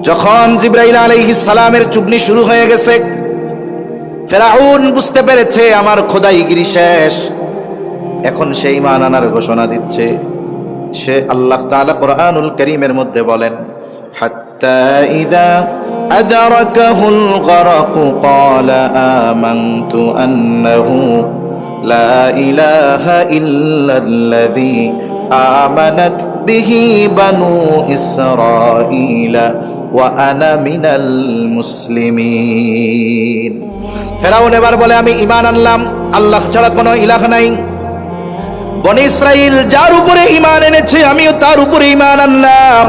যখন জিবরাইল আলাইহিস সালামের চুগনি শুরু হয়ে গেছে, ফেরাউন বুঝতে পেরেছে আমার খোদাইগিরি শেষ। এখন সে ঈমান আনার ঘোষণা দিচ্ছে। সে আল্লাহ তাআলা কোরআনুল কারীমের মধ্যে বলেন, হাত্তা ইযা আদরাকাহুল গরক ক্বালা আমানতু আন্নাহু লা ইলাহা ইল্লাল্লাযী আমানাত বিহি বানু ইসরাঈলা ওয়া আনা মিনাল মুসলিমিন। ফেরাউন এবার বলে, আমি ঈমান আনলাম, আল্লাহ ছাড়া কোনো ইলাহ নাই। বনি ইসরাইল যার উপরে ঈমান এনেছে আমিও তার উপরে ঈমান আনলাম,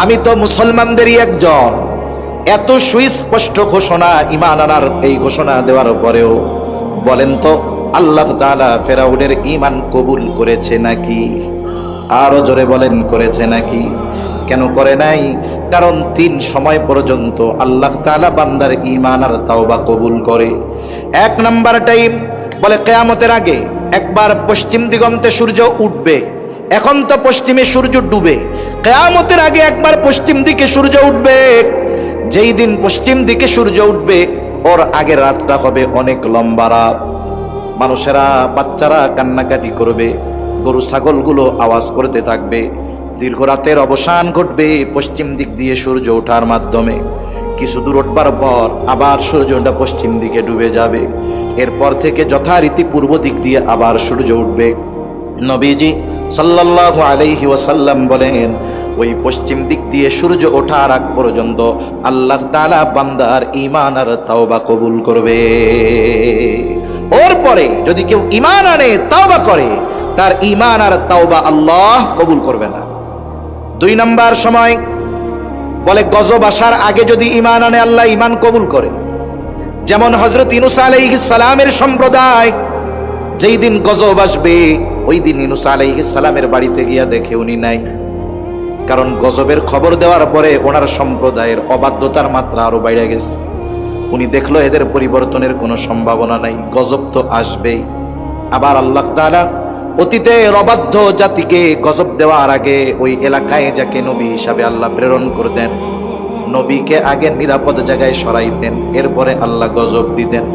আমি তো মুসলমানদেরই একজন। এত সুস্পষ্ট ঘোষণা, ঈমান আনার এই ঘোষণা দেওয়ার পরেও বলেন তো আল্লাহ তাআলা ফেরাউনের ঈমান কবুল করেছে নাকি? আরো জোরে বলেন, করেছে নাকি? কেন করে নাই? কারণ 3 সময় পর্যন্ত আল্লাহ তাআলা বান্দার ঈমান আর তাওবা কবুল করে। 1 নাম্বার টাইম বলে কিয়ামতের আগে একবার পশ্চিম দিগন্তে সূর্য উঠবে। এখন তো পশ্চিমে সূর্য ডুবে, কিয়ামতের আগে একবার পশ্চিম দিকে সূর্য উঠবে। যেই দিন পশ্চিম দিকে সূর্য উঠবে ওর আগের রাতটা হবে অনেক লম্বা রাত। মানুষেরা, বাচ্চারা কান্নাকাটি করবে, গরু ছাগলগুলো আওয়াজ করতে থাকবে। দীর্ঘ রাতের অবসান ঘটবে পশ্চিম দিক দিয়ে সূর্য ওঠার মাধ্যমে। কিছু দূর উঠবার পর আবার সূর্যটা পশ্চিম দিকে ডুবে যাবে। এরপর থেকে যথারীতি পূর্ব দিক দিয়ে আবার সূর্য উঠবে। নবীজি সাল্লাল্লাহু আলাইহি ওয়াসাল্লাম বলেন, ওই পশ্চিম দিক দিয়ে সূর্য ওঠার আগ পর্যন্ত আল্লাহ তাআলা বান্দার ঈমান আর তাওবা কবুল করবে। ওর পরে যদি কেউ ঈমান আনে, তাওবা করে, তার ঈমান আর তাওবা আল্লাহ কবুল করবে না। 2 নাম্বার সময় বলে গজব আসার আগে যদি ঈমান আনে আল্লাহ ঈমান কবুল করে। যেমন হযরত ইউনূস আলাইহিস সালামের সম্প্রদায়, যেই দিন গজব আসবে ওই দিন ইউনূস আলাইহিস সালামের বাড়িতে গিয়া দেখে উনি নাই। কারণ গজবের খবর দেওয়ার পরে ওনার সম্প্রদায়ের অবাধ্যতার মাত্রা আরো বেড়ে গেছে। উনি দেখলো এদের পরিবর্তনের কোনো সম্ভাবনা নাই, গজব তো আসবেই। আবার আল্লাহ তাআলা অতীতের অবাধ্য জাতিকে গজব দেওয়ার আগে ওই এলাকায় যাকে নবী হিসাবে আল্লাহ প্রেরণ করতেন, নবীকে আগে নিরাপদ জায়গায় সরাইতেন, এরপরে আল্লাহ গজব দিতেন।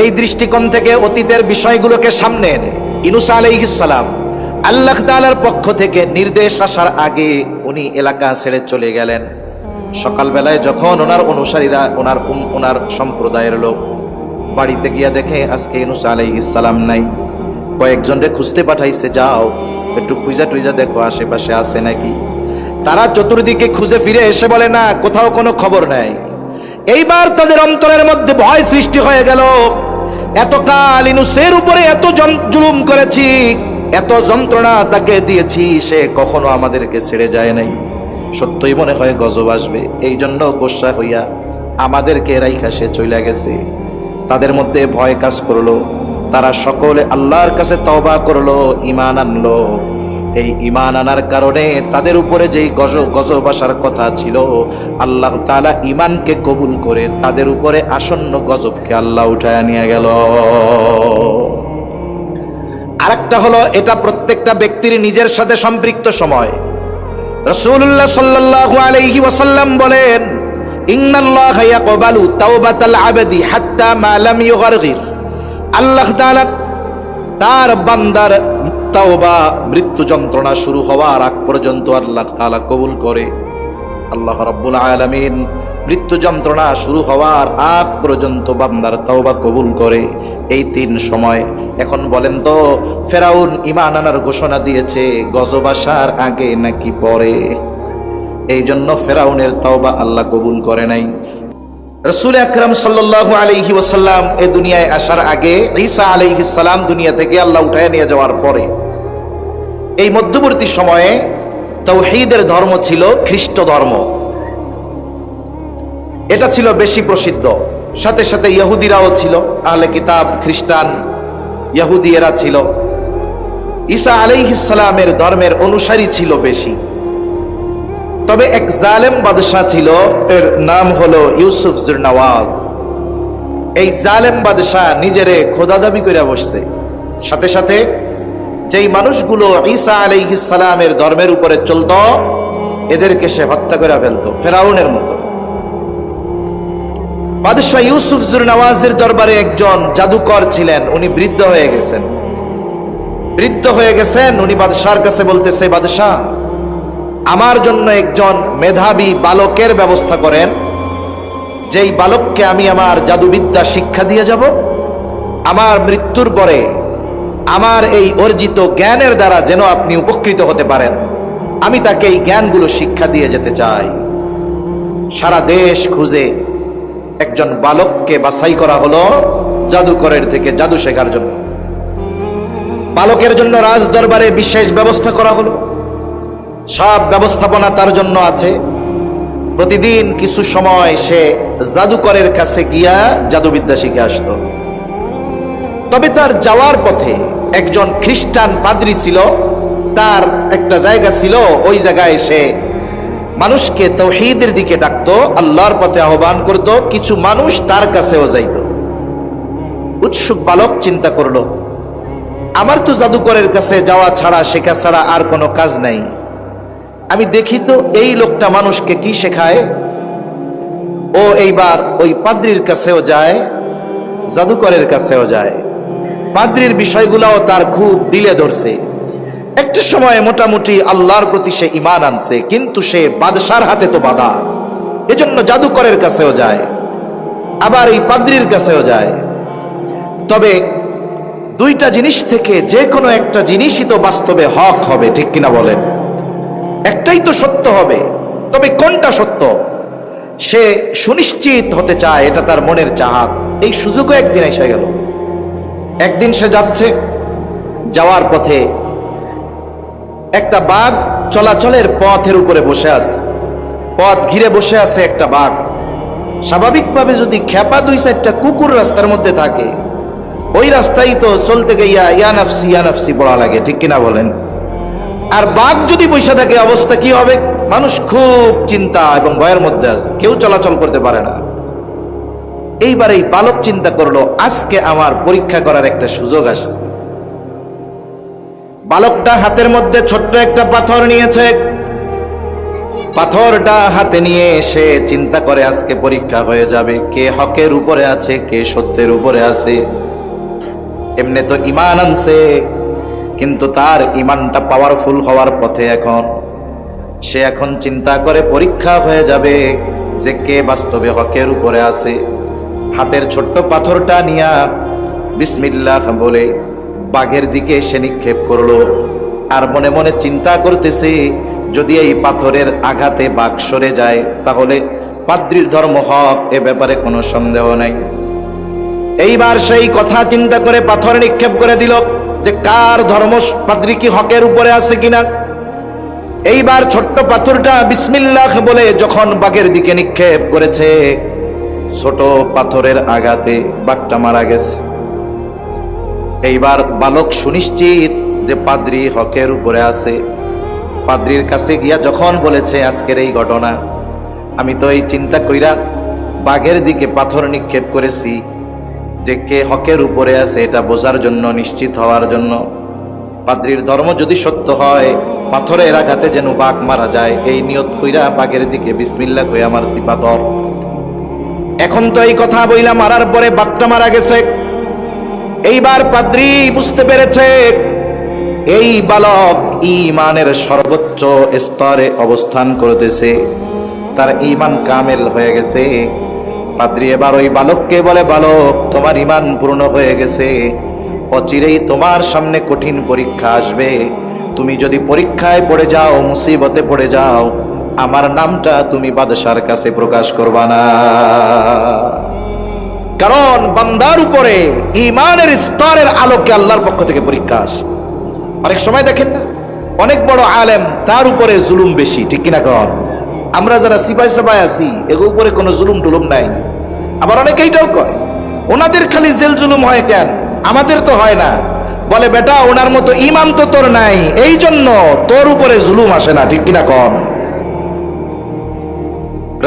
এই দৃষ্টিকোণ থেকে অতীতের বিষয়গুলোকে সামনে এনে ইউনূস আলাইহিস সালাম আল্লাহ তাআলার পক্ষ থেকে নির্দেশ আসার আগে উনি এলাকা ছেড়ে চলে গেলেন। সকালবেলায় যখন ওনার অনুসারীরা, ওনার সম্প্রদায়ের লোক বাড়িতে গিয়া দেখে আজকে ইউনূস আলাইহিস সালাম নাই, কয়েকজনকে খুঁজতে পাঠাইছে, যাও একটু খুঁজা টুইজা দেখো আশেপাশে আছে নাকি। তারা চতুর্দিকে খুঁজে ফিরে এসে বলে, না, কোথাও কোনো খবর নাই। এইবার তাদের অন্তরের মধ্যে ভয় সৃষ্টি হয়ে গেল। এতকাল ইউনূসের উপরে এত জুলুম করেছি, এত যন্ত্রণা তাকে দিয়েছি, সে কখনো আমাদেরকে ছেড়ে যায় নাই। সত্যই মনে হয় গজব আসবে, এই জন্য গোসা হইয়া আমাদেরকে রাইখা সে চলে গেছে। তাদের মধ্যে ভয় কাজ করলো। তারা সকলে আল্লাহর কাছে তওবা করলো, ঈমান আনলো। এই ঈমান আনার কারণে তাদের উপরে যেই গজব আসার কথা ছিল, আল্লাহ তাআলা ঈমানকে কবুল করে তাদের উপরে আসন্ন গজবকে আল্লাহ উঠায় নিয়ে গেল। আরেকটা হলো, এটা প্রত্যেকটা ব্যক্তির নিজের সাথে সম্পৃক্ত সময়। রাসূলুল্লাহ সাল্লাল্লাহু আলাইহি ওয়াসাল্লাম বলেন, ইন্নাল্লাহা ইয়াকবালু তাওবাতাল আবদি হাত্তা মা লাম ইউগারগির। আল্লাহ তাআলা তার বান্দার তাওবা মৃত্যু যন্ত্রণা শুরু হওয়ার আগ পর্যন্ত আল্লাহ তাআলা কবুল করে। আল্লাহ রাব্বুল আলামিন মৃত্যু যন্ত্রণা শুরু হওয়ার আগ পর্যন্ত বান্দার তাওবা কবুল করে। এই 3 সময়। এখন বলেন তো, ফেরাউন ঈমান আনার ঘোষণা দিয়েছে গজব আসার আগে নাকি পরে? এই জন্য ফেরাউনের তাওবা আল্লাহ কবুল করে নাই। রাসূল আকরাম সাল্লাল্লাহু আলাইহি ওয়াসাল্লাম এই দুনিয়ায় আসার আগে, ঈসা আলাইহিস সালাম দুনিয়া থেকে আল্লাহ উঠায় নিয়ে যাওয়ার পরে, এই মধ্যবর্তী সময়ে তাওহীদের ধর্ম ছিল খ্রিস্ট ধর্ম। এটা ছিল বেশি প্রসিদ্ধ। সাথে সাথে ইহুদিরাও ছিল, আহলে কিতাব, খ্রিস্টান, ইহুদি এরা ছিল। ঈসা আলাইহিস সালামের ধর্মের অনুসারী ছিল বেশি। তবে এক জালেম বাদশা ছিল, এর নাম হলো ইউসুফ জুরনাওয়াজ। এই জালেম বাদশা নিজেরে খোদা দাবি করে বসছে। সাথে সাথে যেই মানুষগুলো ঈসা আলাইহিস সালামের ধর্মের উপরে চলত, এদেরকে সে হত্যা করে ফেলতো ফেরাউনের মতো। বাদশাহ ইউসুফ জুরনওয়াজের দরবারে একজন জাদুকর ছিলেন, উনি বৃদ্ধ হয়ে গেছেন। উনি বাদশার কাছে বলতেছে, বাদশাহ আমার জন্য একজন মেধাবী বালকের ব্যবস্থা করেন, যেই বালককে আমি আমার জাদুবিদ্যা শিক্ষা দিয়ে যাব। আমার মৃত্যুর পরে আমার এই অর্জিত জ্ঞানের দ্বারা যেন আপনি উপকৃত হতে পারেন, আমি তাকে এই জ্ঞানগুলো শিক্ষা দিয়ে যেতে চাই। সারা দেশ খুঁজে একজন বালককে বাছাই করা হলো জাদুকরের থেকে জাদু শেখার জন্য। বালকের জন্য রাজ দরবারে বিশেষ ব্যবস্থা করা হলো, সব ব্যবস্থাপনা তার জন্য আছে। প্রতিদিন কিছু সময় সে জাদুকরের কাছে গিয়া জাদুবিদ্যা শিখে আসতো। তবে তার যাওয়ার পথে একজন খ্রিস্টান পাদ্রী ছিল, তার একটা জায়গা ছিল, ওই জায়গায় সে মানুষকে তাওহীদের দিকে ডাকতো, আল্লাহর পথে আহ্বান করত। কিছু মানুষ তার কাছেও যাইত। উৎসুক বালক চিন্তা করলো, আমার তো জাদুকরের কাছে যাওয়া ছাড়া শেখা ছাড়া আর কোনো কাজ নাই, আমি দেখি তো এই লোকটা মানুষকে কি শেখায়। ও এইবার ওই পাদ্রীর কাছেও যায়, জাদুকরের কাছেও যায়। পাদ্রীর বিষয়গুলোও তার খুব দিলে ধরছে। একটা সময় মোটামুটি আল্লাহর প্রতি সে ঈমান আনছে, কিন্তু সে বাদশার হাতে তো বাধা, এজন্য জাদুকরের কাছেও যায়, আবার এই পাদ্রীর কাছেও যায়। তবে দুইটা জিনিস থেকে যে কোনো একটা জিনিসই তো বাস্তবে হক হবে, ঠিক কিনা বলেন? একটাই তো সত্য হবে, তবে কোনটা সত্য সে সুনিশ্চিত হতে চায়, এটা তার মনের চাহাত। এই সুযোগও একদিন এসে গেল। একদিন সে যাচ্ছে, যাওয়ার পথে একটা বাঘ চলাচলের পথের উপরে বসে আছে, পথ ঘিরে বসে আছে একটা বাঘ। স্বাভাবিকভাবে যদি খেপা দুই চারটা কুকুর রাস্তার মধ্যে থাকে, ওই রাস্তায় তো চলতে গিয়া ইয়া নাফসি বলা লাগে, ঠিক কিনা বলেন? আর বাঘ যদি বসে থাকে অবস্থা কি হবে? মানুষ খুব চিন্তা এবং ভয়ের মধ্যে আছে, কেউ চলাচল করতে পারে না। এইবার এই বালক চিন্তা করলো, আজকে আমার পরীক্ষা করার একটা সুযোগ আসছে। বালকটা হাতের মধ্যে ছোট্ট একটা পাথর নিয়েছে। পাথরটা হাতে নিয়ে সে চিন্তা করে, আজকে পরীক্ষা হয়ে যাবে, কে হকের উপরে আছে, কে সত্যের উপরে আছে। এমনি তো ঈমান আনছে, কিন্তু তার ঈমানটা পাওয়ারফুল হওয়ার পথে। সে এখন চিন্তা করে পরীক্ষা হয়ে যাবে যে কে বাস্তবে হকের উপরে আছে। হাতের ছোট্ট পাথরটা নিয়া বিসমিল্লাহ বলে বাঘের দিকে সে নিক্ষেপ করলো। আর মনে মনে চিন্তা করতেছে, যদি এই পাথরের আঘাতে বাঘ সরে যায় তাহলে পাদ্রীর ধর্ম হক, এ ব্যাপারে কোনো সন্দেহ নাই। এইবার সেই কথা চিন্তা করে পাথর নিক্ষেপ করে দিল যে কার ধর্ম, পাদ্রী কি হকের উপরে আছে কিনা। এইবার ছোট্ট পাথরটা বিসমিল্লাহ বলে যখন বাঘের দিকে নিক্ষেপ করেছে, ছোট পাথরের আঘাতে বাঘটা মারা গেছে। এইবার বালক সুনিশ্চিত যে পাদ্রী হকের উপরে আছে। পাদ্রীর কাছে গিয়া যখন বলেছে আজকের এই ঘটনা, আমি তো এই চিন্তা কইরা বাঘের দিকে পাথর নিক্ষেপ করেছি যে কে হকের উপরে আছে, এটা বোঝার জন্য, নিশ্চিত হওয়ার জন্য। পাদ্রীর ধর্ম যদি সত্য হয়, পাথরের আঘাতে যেন বাঘ মারা যায়, এই নিয়ত কইরা বাঘের দিকে বিসমিল্লাহ কইয়া মারছি পাথর। এখন তো এই কথা বইলা মারার পরে বাঘটা মারা গেছে। এইবার পাদ্রী বুঝতে পেরেছে এই বালক ঈমানের সর্বোচ্চ স্তরে অবস্থান করতেছে, তার ঈমান কামেল হয়ে গেছে। পাদ্রী এবার ওই বালককে বলে, বালক তোমার ঈমান পূর্ণ হয়ে গেছে, অচিরেই তোমার সামনে কঠিন পরীক্ষা আসবে। তুমি যদি পরীক্ষায় পড়ে যাও, মুসিবতে পড়ে যাও, আমার নামটা তুমি বাদশার কাছে প্রকাশ করবা না। কারণ বান্দার উপরে ঈমানের স্তরের আলোকে আল্লাহর পক্ষ থেকে পরীক্ষা আসে। অনেক সময় দেখেন না, অনেক বড় আলেম, তার উপরে জুলুম বেশি, ঠিক কিনা কন? আমরা যারা সিপাই সাপাই আছি, এগুলোর উপরে কোনো জুলুম টুলুম নাই। আবার অনেকে এইটাও কয়, ওনাদের খালি জেল জুলুম হয় কেন, আমাদের তো হয় না। বলে বেটা, ওনার মতো ঈমান তো তোর নাই, এই জন্য তোর উপরে জুলুম আসে না, ঠিক কিনা কন?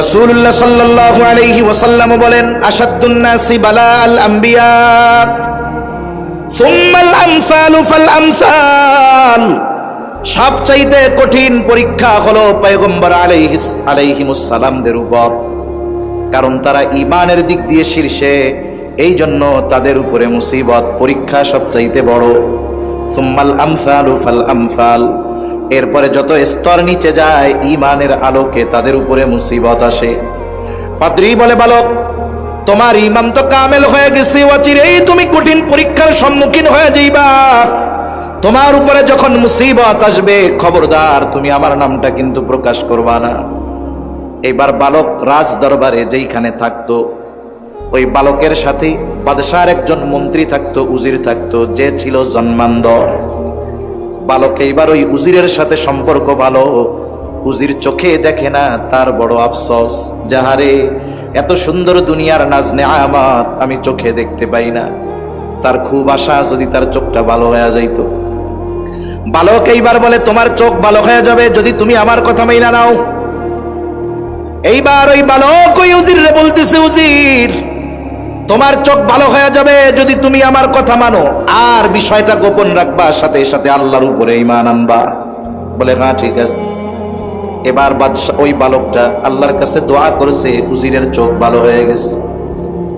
রাসূলুল্লাহ সাল্লাল্লাহু আলাইহি ওয়াসাল্লাম বলেন, আশাদ্দুন নাসি বালাআল আম্বিয়া সুম্মাল আমসালু ফাল আমসাল। সবচাইতে কঠিন পরীক্ষা হলো পয়গম্বর আলাইহিmus সালামদের উপর, কারণ তারা ঈমানের দিক দিয়ে শীর্ষে, এই জন্য তাদের উপরে মুসিবত পরীক্ষা সবচাইতে বড়। সুম্মাল আমসালু ফাল আমসাল, এরপরে যত স্তর নিচে যায় ঈমানের আলোকে তাদের উপরে মুসিবত আসে। পাদ্রী বলে, বালক তোমার ঈমান তো কামেল হয়ে গেছে, অচিরেই তুমি কঠিন পরীক্ষার সম্মুখীন হয়ে যাইবা। তোমার উপরে যখন মুসিবত আসবে খবরদার তুমি আমার নামটা কিন্তু প্রকাশ করবা না। এইবার বালক রাজ দরবারে যেইখানে থাকতো, ওই বালকের সাথে বাদশার একজন মন্ত্রী থাকতো, উজির থাকতো, যে ছিল জন্মান্ধর। বালক এইবার ওই উজিরের সাথে সম্পর্ক ভালো, উজির চোখে দেখে না, তার বড় আফসোস, যাহারে এত সুন্দর দুনিয়ার নাজ নেয়ামত আমি চোখে দেখতে পাই না। তার খুব আশা যদি তার চোখটা ভালো হয়ে যাইতো। বালক এইবার বলে, তোমার চোখ ভালো হয়ে যাবে যদি তুমি আমার কথা মাইনা নাও। এইবার ওই বালক ওই উজিরে বলতেছে, উজির তোমার চোখ ভালো হয়ে যাবে যদি তুমি আমার কথা মানো, আর বিষয়টা গোপন রাখবা, সাথে সাথে আল্লাহর উপরে ঈমান আনবা। বলে হ্যাঁ ঠিক আছে। এবার বাদশা ওই বালকটা আল্লাহর কাছে দোয়া করেছে, উজিরের চোখ ভালো হয়ে গেছে।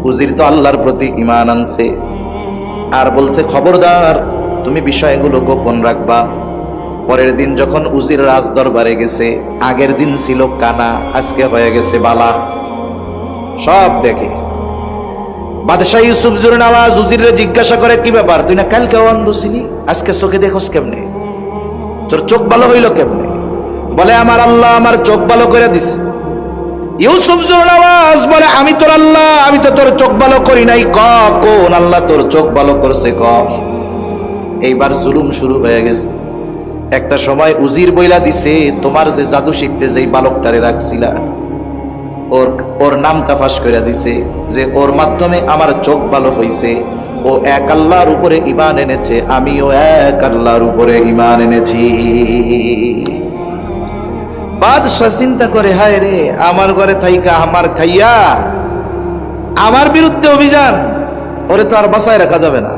উজির তো আল্লাহর প্রতি ঈমান আনছে, আর বলছে খবরদার তুমি বিষয়গুলো গোপন রাখবা। পরের দিন যখন উজির রাজ দরবারে গেছে, আগের দিন ছিল কানা, আজকে হয়ে গেছে বালা, সব দেখে। বাদশাহ ইউসুফ জুরনাওয়াজ উজিরে জিজ্ঞাসা করে, কি ব্যাপার, তুই না কালকে অন্ধ ছিলি, আজকে চোখে দেখোস কেমনে, তোর চোখ ভালো হইল কেমনে? বলে আমার আল্লাহ আমার চোখ ভালো করে দিছে। ইউসুফ জুরনাওয়াজ বলে, আমি তোর আল্লাহ, আমি তো তোর চোখ ভালো করি নাই, কোন আল্লাহ তোর চোখ ভালো করছে ক। এইবার জুলুম শুরু হয়ে গেছে। একটা সময় উজির বইলা দিছে, তোমার যে জাদু শিখতে যেই বালকটারে রাখছিলা, ওর নাম তাফাস করে দিছে যে ওর মাধ্যমে আমার চোখ ভালো হইছে, ও এক আল্লাহর উপরে ঈমান এনেছে, আমিও এক আল্লাহর উপরে ঈমান এনেছি। বাদশাহ চিন্তা করে, হায় রে, আমার ঘরে থাইকা আমার খাইয়া আমার বিরুদ্ধে অভিযান, ওরে তো আর বাঁচায় রাখা যাবে না।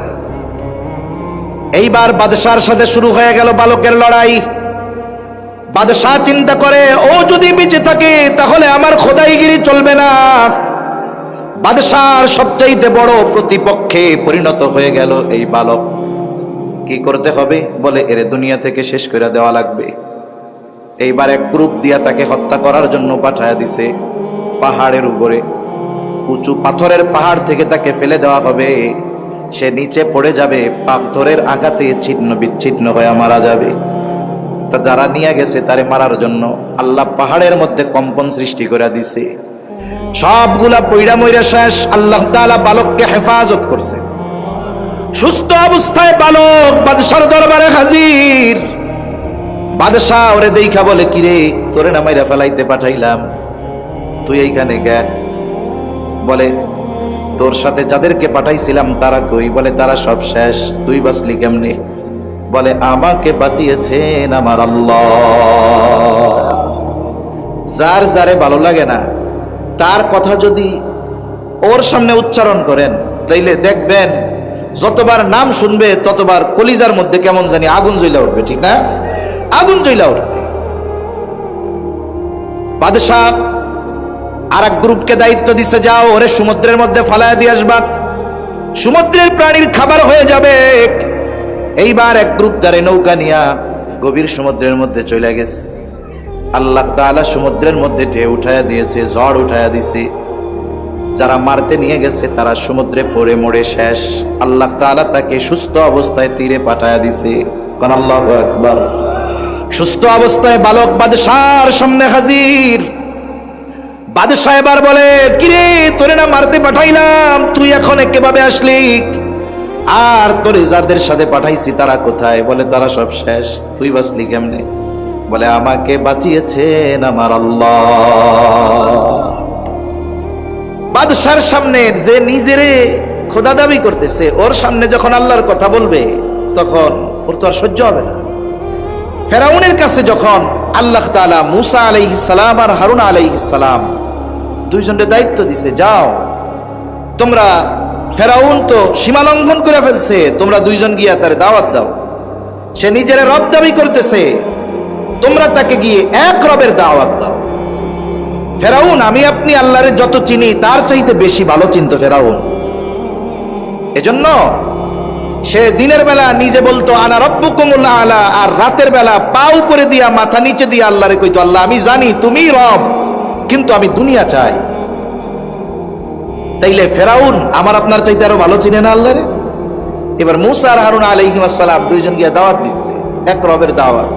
এইবার বাদশার সাথে শুরু হয়ে গেল বালকের লড়াই। বাদশাহ চিন্তা করে, ও যদি বেঁচে থাকে তাহলে আমার খোদাইগিরি চলবে না। বাদশার সবচাইতে বড় প্রতিপক্ষে পরিণত হয়ে গেল এই বালক। কি করতে হবে? বলে এরে দুনিয়া থেকে শেষ করে দেওয়া লাগবে। এইবার এক গ্রুপ দিয়া তাকে হত্যা করার জন্য পাঠায়া দিছে পাহাড়ের উপরে, উঁচু পাথরের পাহাড় থেকে তাকে ফেলে দেওয়া হবে। সে নিচে পড়ে যাবে, পাথরের আঘাতে ছিন্ন বিচ্ছিন্ন হয়ে মারা যাবে। তা যারা নিয়ে গেছে তারে মারার জন্য আল্লাহ পাহাড়ের মধ্যে কম্পন সৃষ্টি করে দিছে। সবগুলা পইড়া মইরা শেষ। আল্লাহ তাআলা বালককে হেফাজত করছে। সুস্থ অবস্থায় বালক বাদশার দরবারে হাজির। বাদশাহ ওরে দেখা বলে, কিরে, তোরে না মাইরা ফেলাইতে পাঠাইলাম, তুই এইখানে গে? বলে, তোর সাথে যাদেরকে পাঠাইছিলাম তারা কই? বলে, তারা সব শেষ, তুই বাঁচলি কেমনে? বলে, আমাকে বাঁচিয়েছেন আমার আল্লাহ। যার যারে ভালো লাগে না তার কথা যদি ওর সামনে উচ্চারণ করেন, তাইলে দেখবেন যতবার নাম শুনবে ততবার কলিজার মধ্যে কেমন জানি আগুন জ্বলা উঠবে, ঠিক না? আগুন জ্বলা উঠবে। বাদশাহ আর এক গ্রুপকে দায়িত্ব দিছে, যাও ওরে সমুদ্রের মধ্যে ফালায় দিয়ে আসবা, সমুদ্রের প্রাণীর খাবার হয়ে যাবে। এইবার এক গ্রুপ তারে নৌকা নিয়া গভীর সমুদ্রের মধ্যে চলে গেছে। আল্লাহ তাআলা সমুদ্রের মধ্যে ঢেউ উঠায়া দিয়েছে, ঝড় উঠায়া দিছে। যারা মারতে নিয়ে গেছে তারা সমুদ্রে পড়ে মরে শেষ। আল্লাহ তাআলা তাকে সুস্থ অবস্থায় তীরে পাঠায়া দিছে। কোন আল্লাহু আকবার। সুস্থ অবস্থায় বালক বাদশার সামনে হাজির। বাদশাহ এবার বলে, কিরে, তোরে না মারতে পাঠাইলাম, তুই এখন কিভাবে আসলি? আর তোরে যাদের সাথে পাঠাইছি তারা কোথায়? বলে, তারা সব শেষ, তুই বাঁচলি কেমনে? বলে, আমাকে বাঁচিয়েছেন আমার আল্লাহ। বাদশার সামনে যে নিজেরে খোদা দাবি করতেছে, ওর সামনে যখন আল্লাহর কথা বলবে তখন ওর তো আর সহ্য হবে না। ফেরাউনের কাছে যখন আল্লাহ তাআলা মুসা আলাইহিস সালাম আর হারুন আলাইহিস সালাম দুইজনের দায়িত্ব দিছে, যাও তোমরা, ফেরাউন তো সীমা লঙ্ঘন করে ফেলছে, তোমরা দুইজন গিয়া তার দাওয়াত দাও। সে নিজের রব দাবি করতেছে, তোমরা তাকে গিয়ে এক রবের দাওয়াত দাও। ফেরাউন আমি আপনি আল্লাহরে যত চিনি তার চাইতে বেশি ভালো চিনতো ফেরাউন। এজন্য সে দিনের বেলা নিজে বলতো আনা রব্বুকুমুল আলা, আর রাতের বেলা পা উপরে দিয়া মাথা নিচে দিয়া আল্লাহরে কইতো, আল্লাহ আমি জানি তুমিই রব, কিন্তু আমি দুনিয়া চাই। তাইলে ফেরাউন আমার আপনার চাইতে আরো ভালো চিনে না আল্লাহরে? এবার মুসা আর হারুন আলাইহিস সালাম দুইজন গিয়ে দাওয়াত দিচ্ছে, এক রবের দাওয়াত।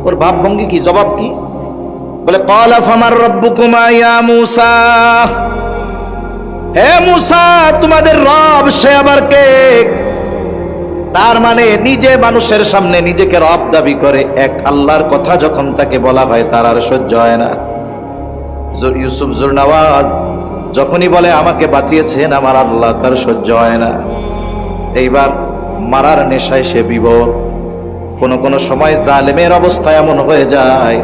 ওর ভাবভঙ্গি কি, জবাব কি? বলে ক্বালা ফামার রাব্বুকুমা ইয়া মুসা, হে মুসা তোমাদের রব সে আবার কে? তার মানে নিজে মানুষের সামনে নিজেকে রব দাবি করে, এক আল্লাহর কথা যখন তাকে বলা হয় তার আর সহ্য হয় না। ইউসুফ জুরনাওয়াজ যখনই বলে আমাকে বাঁচিয়েছেন আমার আল্লাহ, তার সহ্য হয় না। এইবার মারার নেশায় সে বিভোর। কোন সময় জালেমের অবস্থা এমন হয়ে যায়,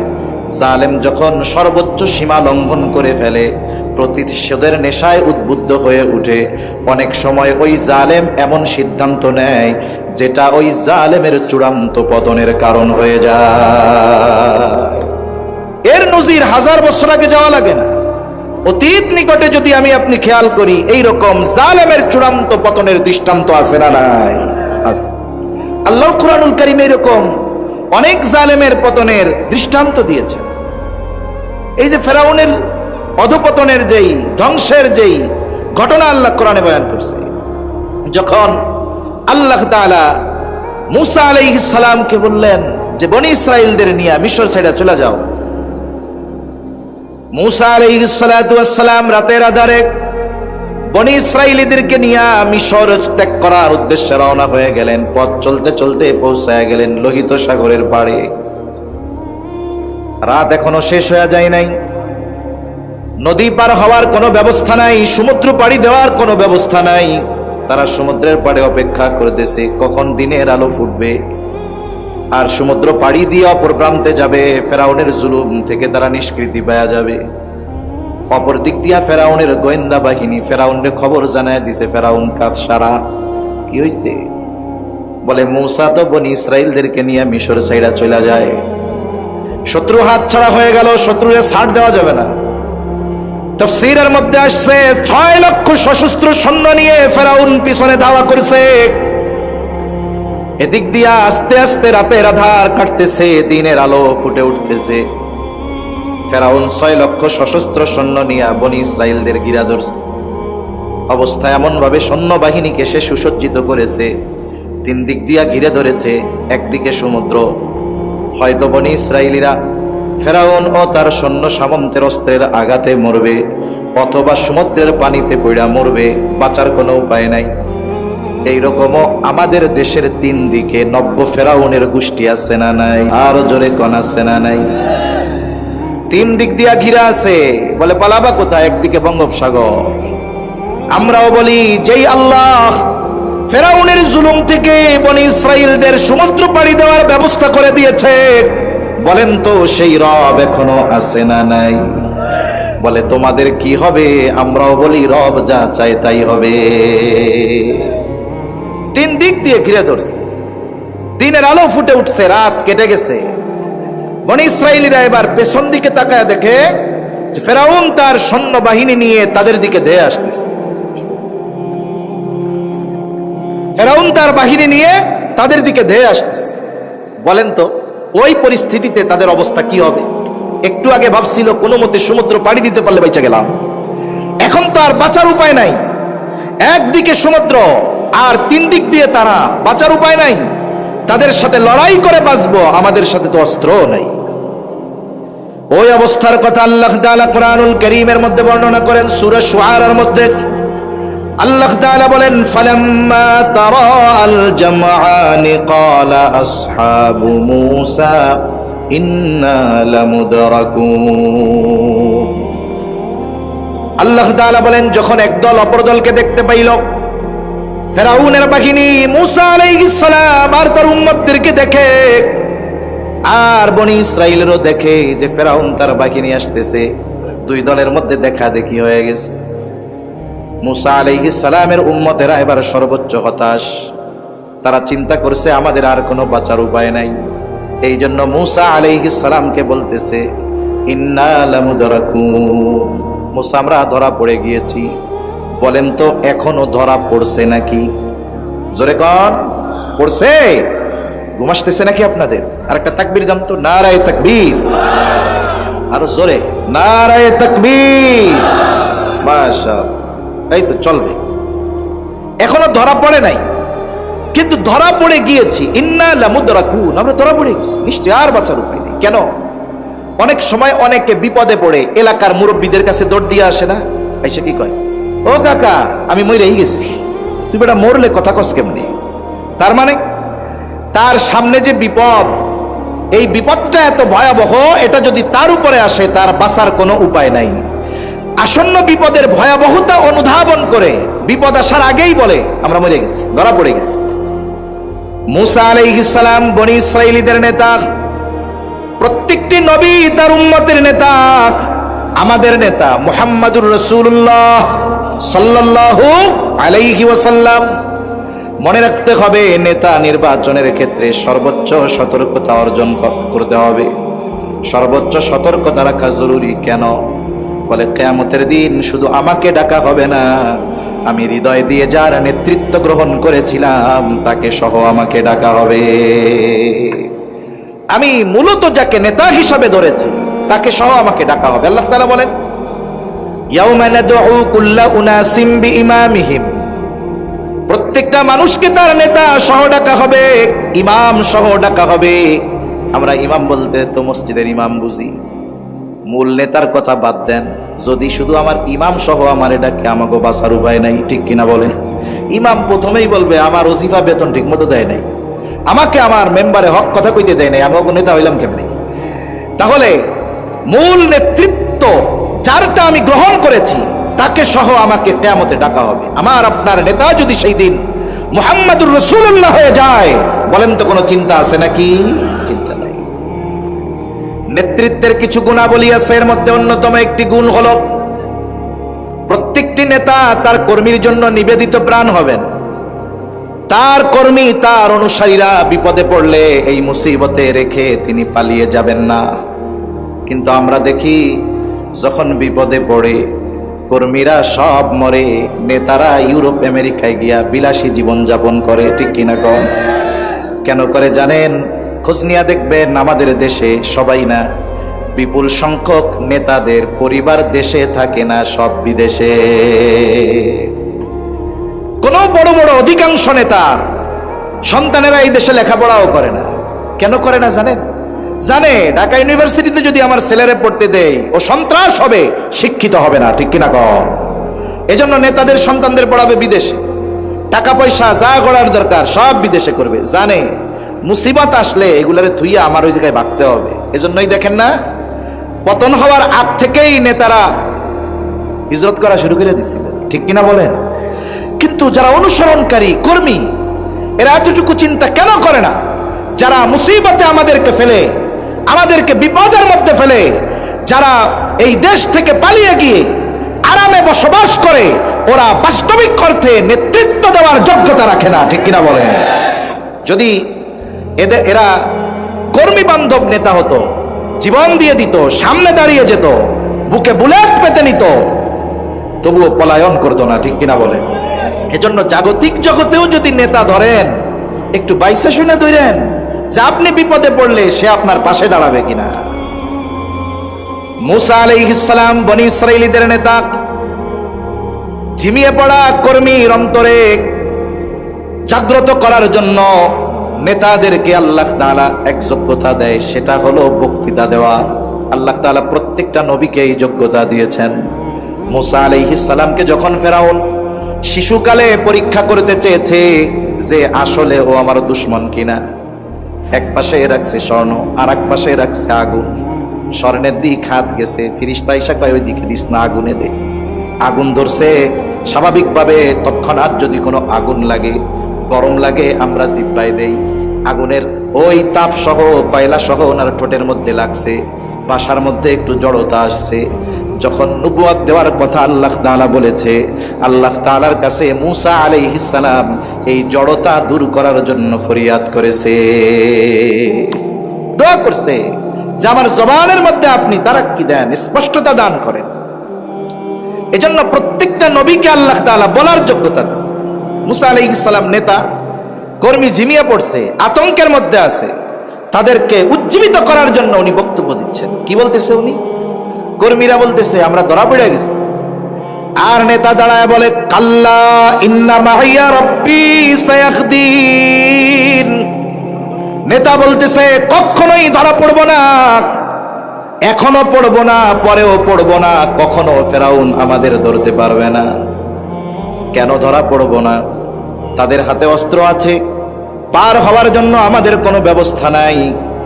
জালেম যখন সর্বোচ্চ সীমা লঙ্ঘন করে ফেলে, প্রতিশোধের নেশায় উদ্বুদ্ধ হয়ে উঠে, অনেক সময় ওই জালেম এমন সিদ্ধান্ত নেয় যেটা ওই জালেমের চূড়ান্ত পতনের কারণ হয়ে যায়। এর নজির 1000 বছর আগে যাওয়া লাগে না, অতীত নিকটে যদি আমি আপনি খেয়াল করি, এই রকম জালেমের চূড়ান্ত পতনের দৃষ্টান্ত আছে না নাই? আছে। আল্লাহ কুরআনুল কারীম এরকম অনেক জালেমের পতনের দৃষ্টান্ত দিয়েছেন। এই যে ফেরাউনের অধপতনের যেই ধ্বংসের যেই ঘটনা আল্লাহ কোরআনে বয়ান করছে, যখন আল্লাহ তাআলা মুসা আলাইহিস সালামকে বললেন যে বনি ইসরাইলদের নিয়ে মিশর ছেড়ে চলে যাও, মুসা আলাইহিস সালাতু ওয়াস সালাম রাতের আধারে বনি ইসরাইলীদেরকে নিয়ে মিশর ত্যাগ করার উদ্দেশ্যে রওনা হয়ে গেলেন। পথ চলতে চলতে পৌঁছায় গেলেন লোহিত সাগরের পাড়ে। রাত এখনো শেষ হয়ে যায় নাই, নদী পার হওয়ার কোনো ব্যবস্থা নাই, সমুদ্র পাড়ি দেওয়ার কোনো ব্যবস্থা নাই। তারা সমুদ্রের পাড়ে অপেক্ষা করতেছে কখন দিনের আলো ফুটবে আর সমুদ্র পাড়ি দিয়ে অপর প্রান্তে যাবে, ফেরাউনের জুলুম থেকে তারা নিষ্কৃতি পাওয়া যাবে। অপর দিক দিয়া ফেরাউনের গোয়েন্দা বাহিনী ফেরাউনের খবর জানায় দিছে, ফেরাউন কাজ সারা। কি হইছে? বলে মূসা তো বনি ইসরাইলদেরকে নিয়ে মিশর সাইডা চলে যায়। শত্রু হাত ছাড়া হয়ে গেল, শত্রুরে ছাড় দেওয়া যাবে না। তাফসীরের মধ্যে আসছে 6 লক্ষ সশস্ত্র সৈন্য নিয়ে ফেরাউন পিছনে ধাওয়া করছে। এদিক দিয়া আস্তে আস্তে রাতের আধার কাটতেছে, দিনের আলো ফুটে উঠতেছে। ফেরাউন 6 লক্ষ সশস্ত্র সৈন্য নিয়ে বনি ইসরাইলদের ঘিরা ধরছে। অবস্থা এমন ভাবে সৈন্য বাহিনীকে সে সুসজ্জিত করেছে, 3 দিক দিয়া ঘিরে ধরেছে। একদিকে সমুদ্র, হয়তো বনি ইসরাইলীরা ফেরাউন ও তার সৈন্য সামন্তের অস্ত্রের আঘাতে মরবে, অথবা সমুদ্রের পানিতে পড়া মরবে, বাঁচার কোনো উপায় নাই। এইরকমও আমাদের দেশের 3 দিকে নব্য ফেরাউনের গোষ্ঠী আছে না নাই? আরো জোরে কোন আছে না নাই? 3 দিক দিয়া ঘিরা আছে। বলে পালাবা কোথায়? একদিকে বঙ্গোপসাগর। আমরাও বলি যেই আল্লাহ ফেরাউনের জুলুম থেকে বনি ইসরাইলদের সমুদ্র পাড়ি দেওয়ার ব্যবস্থা করে দিয়েছে, বলেন তো সেই রব এখনো আছে না নাই? বলে তোমাদের কি হবে? আমরাও বলি রব যা চায় তাই হবে। 3 দিক দিয়ে ঘিরে ধরছে, দিনের আলো ফুটে উঠছে, রাত কেটে গেছে। বনি ইসরাইলীরা এবার পেছন দিকে তাকায় দেখে যে ফেরাউন তার সৈন্য বাহিনী নিয়ে তাদের দিকে ধেয়ে আসতেছে। ফেরাউন তার বাহিনী নিয়ে তাদের দিকে ধেয়ে আসতেছে। বলেন তো ওই পরিস্থিতিতে তাদের অবস্থা কি হবে? একটু আগে ভাবছিল কোনো মতে সমুদ্র পাড়ি দিতে পারলে বেঁচে গেলাম, এখন তো আর বাঁচার উপায় নাই। একদিকে সমুদ্র আর 3 দিক দিয়ে তারা, বাঁচার উপায় নাই। তাদের সাথে লড়াই করে বাঁচবো, আমাদের সাথে তো অস্ত্র নাই। ওই অবস্থার কথা আল্লাহ তাআলা কুরআনুল কারীমের মধ্যে বর্ণনা করেন। সূরা শুআরার মধ্যে আল্লাহ তাআলা বলেন ফালাম্মা তারাআল জামআনি ক্বালা আসহাবু মূসা ইন্না লামুদরাকুন। আল্লাহ তাআলা বলেন যখন একদল অপর দলকে দেখতে পাইল, ফেরাউনের বাহিনী মূসা আলাইহিস সালাম আর তার উম্মতদেরকে দেখে, আর বনি ইসরাইলেরও দেখে যে ফেরাউন তার বাহিনী আসতেছে, 2 দলের মধ্যে দেখা দেখি হয়ে গেছে। মূসা আলাইহিস সালামের উম্মতেরা এবার সর্বোচ্চ হতাশ। তারা চিন্তা করছে আমাদের আর কোনো বাঁচার উপায় নাই। এই জন্য মূসা আলাইহিস সালামকে বলতেছে, ইন্না লামুদরাকুন, মূসা আমরা ধরা পড়ে গিয়েছি। বলেন তো এখনো ধরা পড়ছে নাকি? জোরে কন, পড়ছে? ঘুম আসতেছে নাকি আপনাদের? আর একটা তাকবীর দাম তো, নারায়ে তাকবীর। আরো জোরে, নারায়ে তাকবীর। মাশাআল্লাহ, এই তো চলবে। এখনো ধরা পড়ে নাই, কিন্তু ধরা পড়ে গিয়েছি। ইন্না লামুদরাকুন, আমরা ধরা পড়ে গেছি, নিশ্চয় আর বাঁচার উপায় নেই। কেন? অনেক সময় অনেকে বিপদে পড়ে এলাকার মুরব্বীদের কাছে দৌড় দিয়ে আসে না, এসে কি কয়, ও কাকা আমি মরেই গেছি। তুই বেটা মরলে কথা কস কেমনে? তার মানে তার সামনে যে বিপদ, এই বিপদটা এত ভয়াবহ, এটা যদি তার উপরে আসে তার বাঁচার কোনো উপায় নাই। আসন্ন বিপদের ভয়াবহতা অনুধাবন করে বিপদ আসার আগেই বলে আমরা মরে গেছি, ধরা পড়ে গেছি। মূসা আলাইহিস সালাম বনি ইসরাইলীদের নেতা, প্রত্যেকটি নবী তার উম্মতের নেতা। আমাদের নেতা মুহাম্মাদুর রাসূলুল্লাহ সাল্লাল্লাহু আলাইহি ওয়াসাল্লাম। মনে রাখতে হবে, নেতা নির্বাচনের ক্ষেত্রে সর্বোচ্চ সতর্কতা অর্জন করতে হবে। সর্বোচ্চ সতর্কতা রাখা জরুরি। কেন? বলে কিয়ামতের দিন শুধু আমাকে ডাকা হবে না, আমি হৃদয় দিয়ে যার নেতৃত্ব গ্রহণ করেছিলাম তাকে সহ আমাকে ডাকা হবে। আমি মূলত যাকে নেতা হিসাবে ধরেছি তাকে সহ আমাকে ডাকা হবে। আল্লাহ তাআলা বলেন, ইয়াউমা নাদউ কুল্লা উনাসিম বিইমামিহিম, প্রত্যেকটা মানুষকে তার নেতা সহ ডাকা হবে, ইমাম সহ ডাকা হবে। আমরা ইমাম বলতে তো মসজিদের ইমাম বুঝি, মূল নেতার কথা বাদ দেন। যদি শুধু আমার ইমাম সহ আমারে ডাকে, আমাকে বাঁচার উপায় নাই, ঠিক কিনা বলেন? ইমাম প্রথমেই বলবে আমার ওজিফা বেতন ঠিক মতো দেয় নাই, আমাকে আমার মেম্বারে হক কথা কইতে দেয় নাই, আমাকে নেতা হইলাম কেমনি? তাহলে মূল নেতৃত্ব যারটা আমি গ্রহণ করেছি তাকে সহ আমাকে কিয়ামতে ডাকা হবে। আমার আপনার নেতা যদি সেই দিন মুহাম্মাদুর রাসূলুল্লাহ হয়ে যায়, বলেন তো কোনো চিন্তা আছে নাকি? চিন্তা নাই। নেতৃত্বের কিছু গুণাবলী আছে, এর মধ্যে অন্যতম একটি গুণ হলো প্রত্যেকটি নেতা তার কর্মীর জন্য নিবেদিত প্রাণ হবেন। তার কর্মী, তার অনুসারীরা বিপদে পড়লে এই মুসিবতে রেখে তিনি পালিয়ে যাবেন না। কিন্তু আমরা দেখি যখন বিপদে পড়ে কর্মীরা সব মরে, নেতারা ইউরোপ আমেরিকায় গিয়া বিলাসী জীবন যাপন করে, ঠিক কিনা কম? কেন করে জানেন? খোঁজ নিয়ে দেখবেন আমাদের দেশে সবাই না, বিপুল সংখ্যক নেতাদের পরিবার দেশে থাকে না, সব বিদেশে। কোন বড় বড় অধিকাংশ নেতার সন্তানেরা এই দেশে লেখাপড়াও করে না। কেন করে না জানেন? জানে ঢাকা ইউনিভার্সিটিতে যদি আমার ছেলেরে পড়তে দেই ও সন্ত্রাস হবে, শিক্ষিত হবে না, ঠিক কিনা কম? এজন্য নেতাদের সন্তানদের পড়াবে বিদেশে, টাকা পয়সা যা করার দরকার সব বিদেশে করবে। জানে মুসিবত আসলে এগুলারে থুইয়া আমার ওই জায়গায় ভাগতে হবে। এজন্যই দেখেন না, পতন হওয়ার আগ থেকেই নেতারা হিজরত করা শুরু করে দিচ্ছিল, ঠিক কিনা বলেন? কিন্তু যারা অনুসরণকারী কর্মী, এরা এতটুকু চিন্তা কেন করে না? যারা মুসিবতে আমাদেরকে ফেলে, আমাদেরকে বিপদের মধ্যে ফেলে, যারা এই দেশ থেকে পালিয়ে গিয়ে আরামে বসবাস করে, ওরা বাস্তবিক অর্থে নেতৃত্ব দেওয়ার যোগ্যতা রাখে না, ঠিক কিনা বলেন? যদি এরা কর্মী বান্ধব নেতা হতো, জীবন দিয়ে দিত, সামনে দাঁড়িয়ে যেত, বুকে বুলেট পেতে নিত, তবুও পলায়ন করতো না, ঠিক কিনা বলেন? এজন্য জাগতিক জগতেও যদি নেতা ধরেন, একটু বাইসে শুনে ধরেন যে আপনি বিপদে পড়লে সে আপনার পাশে দাঁড়াবে কিনা। মূসা আলাইহিস সালাম বনি ইসরাইলীদের নেতা, ঝিমিয়ে পড়া কর্মীর অন্তরে জাগ্রত করার জন্য নেতাদেরকে আল্লাহ তাআলা এক যোগ্যতা দেয়, সেটা হলো বক্তৃতা দেওয়া। আল্লাহ তাআলা প্রত্যেকটা নবীকে এই যোগ্যতা দিয়েছেন। মূসা আলাইহিস সালামকে যখন ফেরাউন শিশুকালে পরীক্ষা করতে চেয়েছে যে আসলে ও আমার দুশমন কিনা, এক পাশে রাখছে স্বর্ণ আর এক পাশে রাখছে আগুন। স্বর্ণের দিক হাত গেছে, ফিরিস্তা এসে কয় ওই দিকে দিস না, আগুনে দে। আগুন ধরছে, স্বাভাবিকভাবে তৎক্ষণাৎ যদি কোনো আগুন লাগে, গরম লাগে, আমরা জিব্বাই দেই। আগুনের ওই তাপ সহ, কয়লা সহ ওনার ঠোঁটের মধ্যে লাগছে, বাসার মধ্যে একটু জড়তা আসছে। যখন নবুয়ত দেওয়ার কথা আল্লাহ তাআলা বলেছে, আল্লাহ তাআলার কাছে মূসা আলাইহিস সালাম এই জড়তা দূর করার জন্য ফরিয়াদ করেছে, দোয়া করছে যে আমার জবানের মধ্যে আপনি তারাক্কি দেন, স্পষ্টতা দান করেন। এজন্য প্রত্যেকটা নবীকে আল্লাহ তাআলা বলার যোগ্যতা দিয়েছে। মূসা আলাইহিস সালাম নেতা কর্মী ঝিমিয়ে পড়ছে, আতঙ্কের মধ্যে আছে, তাদেরকে উজ্জীবিত করার জন্য উনি বক্তব্য দিচ্ছেন। কি বলতেছে উনি? কর্মীরা বলতেছে আমরা ধরা পড়ে গেছি। আর নেতা দাঁড়ায় বলে কাল্লা ইন্না মাইয়া রাব্বি সায়াহদিন। নেতা বলতেছে কখনোই ধরা পড়বো না, এখনো পড়বো না, পরেও পড়বো না, কখনো ফেরাউন আমাদের ধরতে পারবে না। কেন ধরা পড়বো না? তাদের হাতে অস্ত্র আছে, পার হওয়ার জন্য আমাদের কোনো ব্যবস্থা নাই,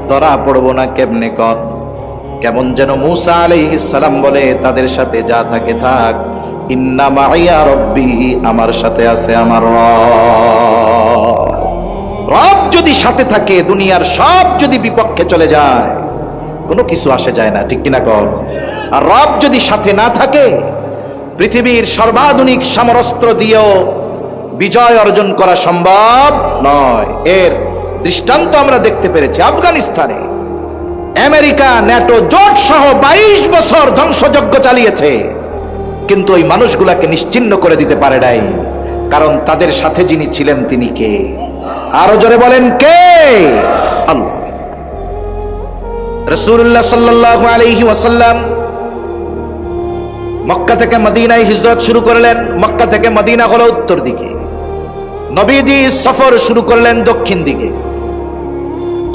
ধরা পড়বো না কেমনে কর? কেমন যেন মূসা আলাইহিস সালাম বলে তাদের সাথে যা থাকে থাক, ইন্না মাইয়া রব্বি, আমার সাথে আছে আমার রব। রব যদি সাথে থাকে, দুনিয়ার সব যদি বিপক্ষে চলে যায়, কোনো কিছু আসে যায় না, ঠিক কিনা কর? আর রব যদি সাথে না থাকে, পৃথিবীর সর্বাধুনিক সমরাস্ত্র দিয়েও বিজয় অর্জন করা সম্ভব নয়। এর দৃষ্টান্ত আমরা দেখতে পেরেছি আফগানিস্তানে। আমেরিকা ন্যাটো জোট সহ 22 বছর ধ্বংসযজ্ঞ চালিয়েছে, কিন্তু ওই মানুষগুলাকে নিশ্চিহ্ন করে দিতে পারে নাই, কারণ তাদের সাথে যিনি ছিলেন তিনি কে? আরো জোরে বলেন কে? আল্লাহ। রাসূলুল্লাহ সাল্লাল্লাহু আলাইহি ওয়াসাল্লাম মক্কা থেকে মদিনায় হিজরত শুরু করলেন। মক্কা থেকে মদিনা হলো উত্তর দিকে, নবীজি সফর শুরু করলেন দক্ষিণ দিকে।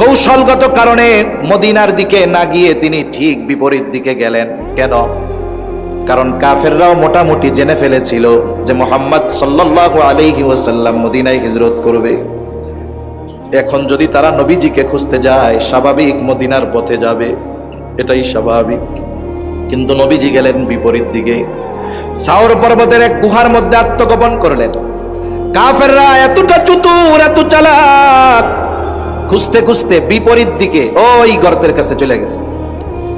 কৌশলগত কারণে মদিনার দিকে না গিয়ে তিনি ঠিক বিপরীত দিকে গেলেন। কেন? কারণ কাফেররাও মোটামুটি জেনে ফেলেছিল যে মুহাম্মদ সাল্লাল্লাহু আলাইহি ওয়াসাল্লাম মদিনায় হিজরত করবে। এখন যদি তারা নবীজিকে খুঁজতে যায়, স্বাভাবিক মদিনার পথে যাবে, এটাই স্বাভাবিক। কিন্তু নবীজি গেলেন বিপরীত দিকে, সাওর পর্বতের এক গুহার মধ্যে আত্মগোপন করলেন। কাফেররা এতটা চতুর, এত চালাক, খুঁজতে খুঁজতে বিপরীত দিকে ওই গর্তের কাছে চলে গেছে।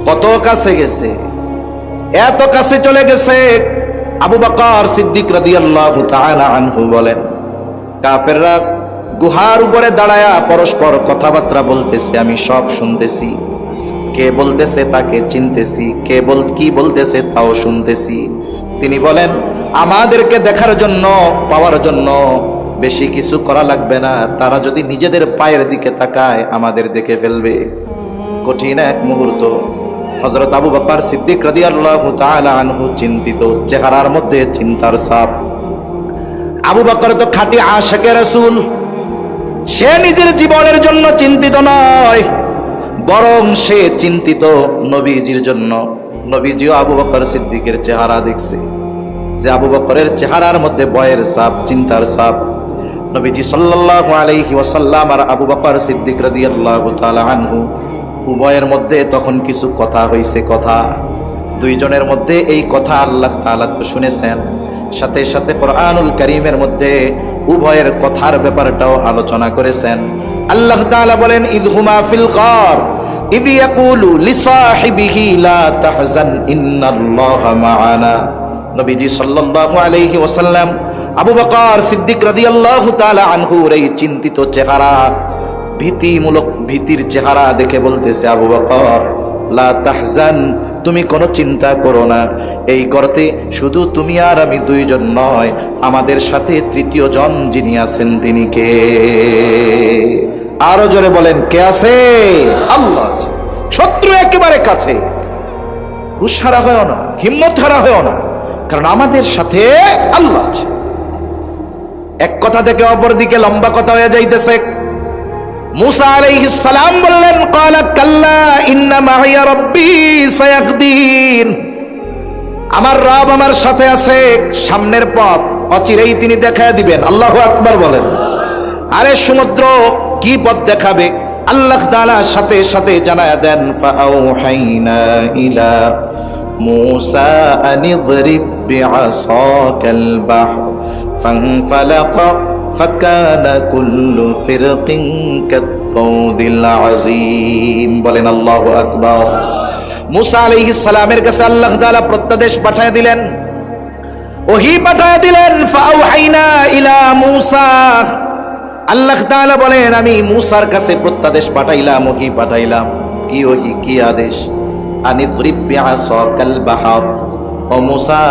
কত কাছে গেছে? এত কাছে চলে গেছে, আবু বকর সিদ্দিক রাদিয়াল্লাহু তাআলা আনহু বলেন, কাফেররা গুহার উপরে দাঁড়ায়া পরস্পর কথাবার্তা বলতেছে, আমি সব শুনতেছি। কে বলতেছে তাকে চিনতেছি, কে কি বলতেছে তাও শুনতেছি। তিনি বলেন, আমাদেরকে দেখার জন্য, পাওয়ার জন্য বেশি কিছু করা লাগবে না, তারা যদি নিজেদের পায়ের দিকে তাকায় আমাদের দেখে ফেলবে। কঠিন এক মুহূর্ত। হযরত আবু বকর সিদ্দিক রাদিয়াল্লাহু তাআলা আনহু চিন্তিত, চেহারার মধ্যে চিন্তার ছাপ। আবু বকর তো খাঁটি আশিকে রাসূল, সে নিজের জীবনের জন্য চিন্তিত নয়, বরং সে চিন্তিত নবীজির জন্য। নবীজিও আবু বকর সিদ্দিকের চেহারা দেখছে, যে আবু বকরের চেহারার মধ্যে ভয়ের ছাপ, চিন্তার ছাপ। নবীজি সাল্লাল্লাহু আলাইহি ওয়াসাল্লাম আর আবু বকর সিদ্দিক রাদিয়াল্লাহু তাআলা আনহু উভয়ের মধ্যে তখন কিছু কথা হইছে। কথা দুইজনের মধ্যে এই কথা আল্লাহ তাআলা তো শুনেছেন, সাথে সাথে কোরআনুল কারীমের মধ্যে উভয়ের কথার ব্যাপারটাও আলোচনা করেছেন। আল্লাহ তাআলা বলেন, ইযহুমা ফিল গার ইয ইয়াকুলু লিসাহিবিহি লা তাহজান ইন্নাল্লাহা মা'ানা। নবীজি সাল্লাল্লাহু আলাইহি ওয়াসাল্লাম আবু বকর সিদ্দিক রাদিয়াল্লাহু তাআলা আনহুর এই চিন্তিত চেহারা, ভীতির চেহারা দেখে বলতেছে, আবু বকর লা তাহজান, তুমি কোনো চিন্তা করো না, এই গর্তে শুধু তুমি আর আমি দুইজন নয়, আমাদের সাথে তৃতীয় জন যিনি আছেন তিনি কে? আরো জোরে বলেন, কে আছে? আল্লাহ আছে। শত্রু একেবারে কাছে, হুঁশ হারা হয় না, হিম্মত হারা হয় না, কারণ আমাদের সাথে আল্লাহ আছে। এক কথা থেকে অপর দিকে লম্বা কথা হয়ে যাইতেছে। মূসা আলাইহিস সালাম বললেন, ক্বালা কাল্লা ইন্না মাইয়া রাব্বি সায়াহদিন, আমার রব আমার সাথে আছে, সামনের পথ অচিরেই তিনি দেখায় দিবেন। আল্লাহু আকবার বলেন। আরে সমুদ্র কি পথ দেখাবে? আল্লাহ তাআলা সাথে সাথে জানায়া দেন, ফাআউহাইনা ইলা মূসা আনিযরিব বিআসাকাল বাহর ফানফালাকা ফাকানা কুল্লু ফিরকিন কাত-তাউদিল আযীম। বলেন আল্লাহু আকবার। মুসা আলাইহিস সালামের কাছে আল্লাহ তাআলা প্রত্যাদেশ পাঠিয়ে দিলেন, ওহী পাঠিয়ে দিলেন। ফাআওহাইনা ইলা মুসা, আল্লাহ তাআলা বলেন আমি মুসার কাছে প্রত্যাদেশ পাঠাইলাম, ওহী পাঠাইলাম। কি ওহী, কি আদেশ? আনিদরিব বিআসাকাল বাহর, ও মুসা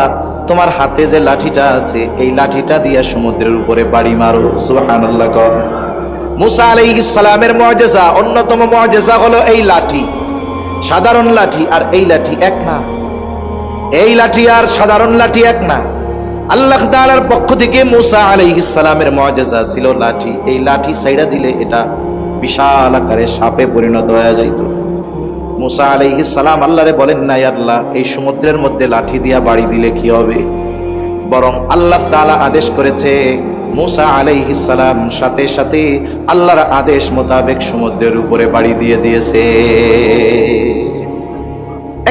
তোমার হাতে যে লাঠিটা আছে এই লাঠিটা দিয়া সমুদ্রের উপরে বাড়ি মারো। সুবহানাল্লাহ। মুসা আলাইহিস সালামের মুআজিজা, অন্যতম মুআজিজা হলো এই লাঠি। সাধারণ লাঠি আর এই লাঠি এক না, এই লাঠি আর সাধারণ লাঠি এক না। আল্লাহ তাআলার পক্ষ থেকে মুসা আলাইহিস সালামের মুআজিজা ছিল লাঠি। এই লাঠি ছাইড়া দিলে এটা বিশাল আকারে সাপে পরিণত হয়ে যাইত। মুসা আলাইহিস সালাম আল্লাহরে বলেন না, আল্লাহ এই সমুদ্রের মধ্যে লাঠি দিয়া বাড়ি দিলে কি হবে? বরং আল্লাহ তাআলা আদেশ করেছে, মুসা আলাইহিস সালাম সাথে সাথে আল্লাহর আদেশ মোতাবেক সমুদ্রের উপরে বাড়ি দিয়ে দিয়েছে।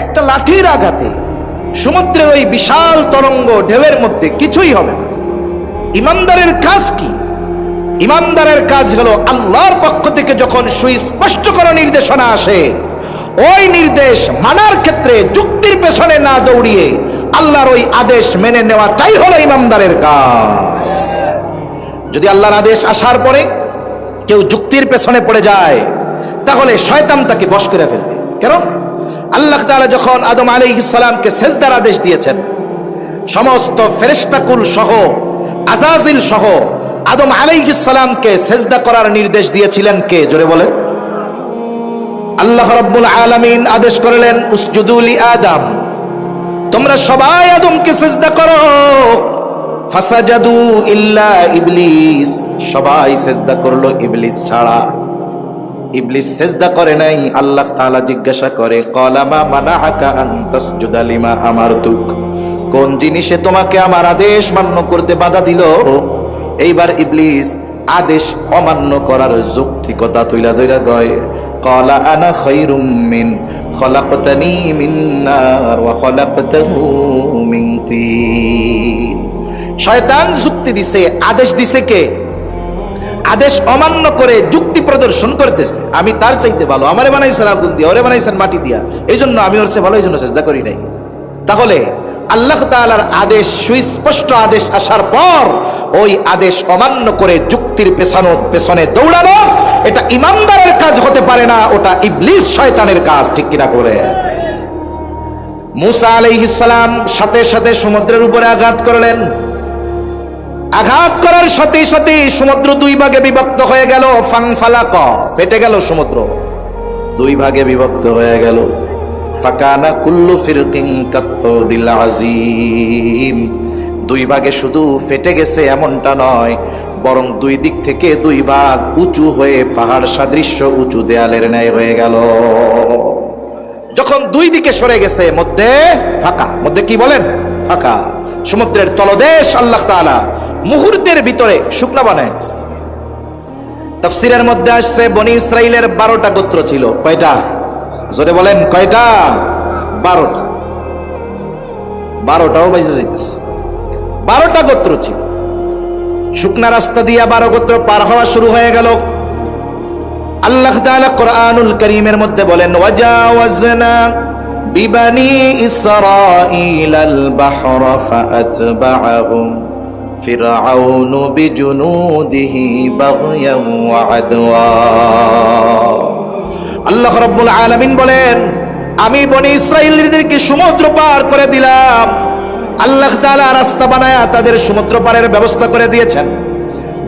একটা লাঠির আঘাতে সমুদ্রের ওই বিশাল তরঙ্গ ঢেউয়ের মধ্যে কিছুই হবে না। ইমানদারের কাজ কি? ইমানদারের কাজ হলো আল্লাহর পক্ষ থেকে যখন সুস্পষ্ট কোনো নির্দেশনা আসে ওই নির্দেশ মানার ক্ষেত্রে যুক্তির পেছনে না দৌড়িয়ে আল্লাহর ওই আদেশ মেনে নেওয়াটাই হলো ইমানদারের কাজ। যদি আল্লাহর আদেশ আসার পরে কেউ যুক্তির পেছনে পড়ে যায় তাহলে শয়তান তাকে বশ করে ফেলবে। কারণ আল্লাহ তাআলা যখন আদম আলাইহিস সালামকে সিজদার আদেশ দিয়েছেন, সমস্ত ফেরেশতাকুল সহ আযাজিল সহ আদম আলাইহিস সালামকে সিজদা করার নির্দেশ দিয়েছিলেন কে? জোরে বলেন। আল্লাহ রাব্বুল আলামিন আদেশ করলেন, উসজুদু লি আদম, তোমরা সবাই আদমকে সিজদা করো। ফাসাজাদু ইল্লা ইবলিস, সবাই সিজদা করলো ইবলিস ছাড়া। ইবলিস সিজদা করে নাই। আল্লাহ তাআলা জিজ্ঞাসা করে, ক্বালা মা মানাআকা আন তাসজুদা লিমা আমারতুক, কোন জিনিসে তোমাকে আমার আদেশ মান্য করতে বাধা দিল? এইবার ইবলিস আদেশ অমান্য করার যৌক্তিকতা তুইলা ধইরা কয়, ক্বালা আনা খায়রুম মিন খলাকতানি মিন নার ওয়া খলাকতাহু মিন তিন। শয়তান যুক্তি দিছে, আদেশ দিছে কে? আদেশ অমান্য করে যুক্তি প্রদর্শন করতেছে, আমি তার চাইতে ভালো, আমারে বানাইছেন আগুন দিয়া, ওরে বানাইছেন মাটি দিয়া, এই জন্য আমি ওর চেয়ে ভালো, এই জন্য সিজদা করি নাই। তাহলে আল্লাহ তাআলার আদেশ, সুস্পষ্ট আদেশ আসার পর ওই আদেশ অমান্য করে যুক্তির পেছনে দৌড়ানো, এটা ইমানদারের কাজ হতে পারে না, ওটা ইবলিস শয়তানের কাজ। ঠিক কিনা করে? মুসা আলাইহিস সালাম সাথে সাথে সমুদ্রের উপরে আঘাত করলেন। আঘাত করার সাথে সাথে সমুদ্র দুই ভাগে বিভক্ত হয়ে গেল। ফানফালাক, ফেটে গেল সমুদ্র, দুই ভাগে বিভক্ত হয়ে গেল। ফাকানা কুল্লু ফিরকিন কাত্তুদিল আযীম, দুই ভাগে শুধু ফেটে গেছে এমনটা নয়, বরং দুই দিক থেকে দুই ভাগ উঁচু হয়ে পাহাড় সাদৃশ্য উঁচু দেয়ালের ন্যায় হয়ে গেল। যখন দুই দিকে সরে গেছে, মধ্যে ফাঁকা, মধ্যে কি বলেন? ফাঁকা। সমুদ্রের তলদেশ আল্লাহ তাআলা মুহূর্তের ভিতরে শুকনা বানায় দিয়েছে। তাফসীরের মধ্যে আসছে বনি ইসরাইলের 12টা গোত্র ছিল। কয়টা? জোরে বলেন, কয়টা? 12টা। 12টাও বাইজে যাইতেছে। 12টা গোত্র ছিল। শুকনা রাস্তা দিয়া 12 গোত্র পার হওয়া শুরু হয়ে গেল। আল্লাহ তাআলা কোরআনুল কারীমের মধ্যে বলেন, ওয়াজাওয়াজনা বিবানি ইসরাঈলাল বাহরা ফাআতবাআহুম ফিরআউনু বিজুনুদিহি বাগয়ান ওয়া আদওয়া। আল্লাহ রাব্বুল আলামিন বলেন, আমি বনি ইসরাঈলদেরকে সমুদ্র পার করে দিলাম। আল্লাহ তাআলা রাস্তা বানায়া তাদের সমুদ্র পারের ব্যবস্থা করে দিয়েছেন।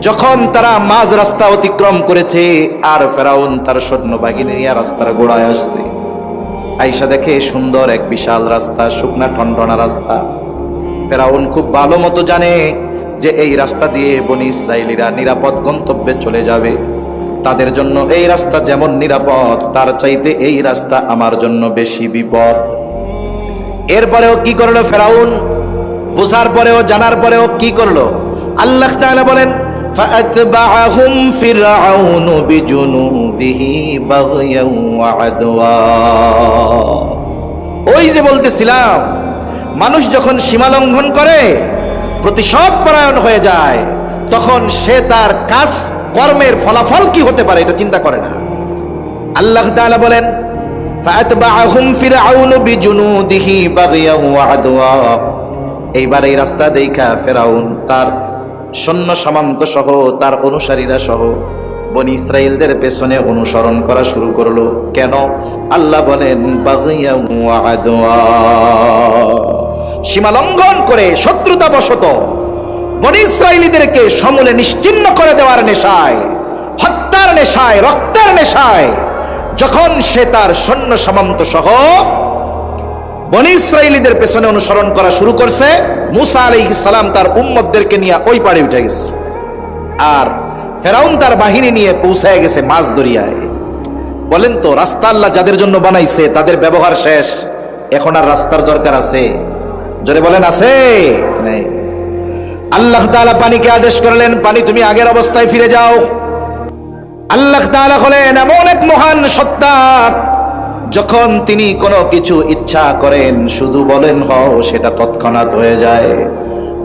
যখন তারা মাঝ রাস্তা অতিক্রম করেছে আর ফেরাউন তার সৈন্যবাহিনী নিয়ে রাস্তার গোড়ায় আসছে, আয়েশা দেখে সুন্দর এক বিশাল রাস্তা, শুকনা ঠনঠনা রাস্তা। ফেরাউন খুব ভালো মতো জানে যে এই রাস্তা দিয়ে বনি ইসরাইলীরা নিরাপদ গন্তব্যে চলে যাবে। তাদের জন্য এই রাস্তা যেমন নিরাপদ, তার চাইতে এই রাস্তা আমার জন্য বেশি বিপদ। এরপরেও কি করলো ফেরাউন? বুঝার পরেও, জানার পরেও কি করলো? আল্লাহ তাআলা বলেন, ফাআতবাআহুম ফিরআউনু বিজুনুদিহি বাগয়ান ওয়া আদওয়া। ওই যে বলতেছিলাম, মানুষ যখন সীমা লঙ্ঘন করে, প্রতিশোধ পরায়ণ হয়ে যায়, তখন সে তার কাজ কর্মের ফলাফল কি হতে পারে এটা চিন্তা করে না। আল্লাহ তাআলা বলেন, ফাতবাআহুম ফিরআউন বিজুনুদিহি বাগিয়ান ওয়া আদওয়া। এইবার এই রাস্তা দেখা ফেরাউন তার সৈন্য সামন্ত সহ তার অনুসারীরা সহ বনি ইসরাইলদের পেছনে অনুসরণ করা শুরু করলো। কেন? আল্লাহ বলেন বাগিয়ান ওয়া আদওয়া, সীমা লঙ্ঘন করে শত্রুতা বশত বনি ইসরাইলীদেরকে সমূলে নিশ্চিহ্ন করে দেওয়ার নেশায়, হত্যার নেশায়, রক্তের নেশায় যখন সে তার সৈন্য সামন্ত সহ বনি ইসরাইলীদের পেছনে অনুসরণ করা শুরু করছে, মুসা আলাইহিস সালাম তার উম্মতদেরকে নিয়ে ওই পাড়ে উঠে গেছে, আর ফেরাউন তার বাহিনী নিয়ে পৌঁছায় গেছে মাঝ দরিয়ায়। বলেন তো, রাস্তা আল্লাহ যাদের জন্য বানাইছে তাদের ব্যবহার শেষ, এখন আর রাস্তার দরকার আছে? জোরে বলেন, আছে? নাই। আল্লাহ তাআলা পানিকে আদেশ করলেন, পানি তুমি আগের অবস্থায় ফিরে যাও। আল্লাহ তাআলা হলেন এমন এক মহান সত্তা, যখন তিনি কোনো কিছু ইচ্ছা করেন শুধু বলেন হও, সেটা তৎক্ষণাৎ হয়ে যায়।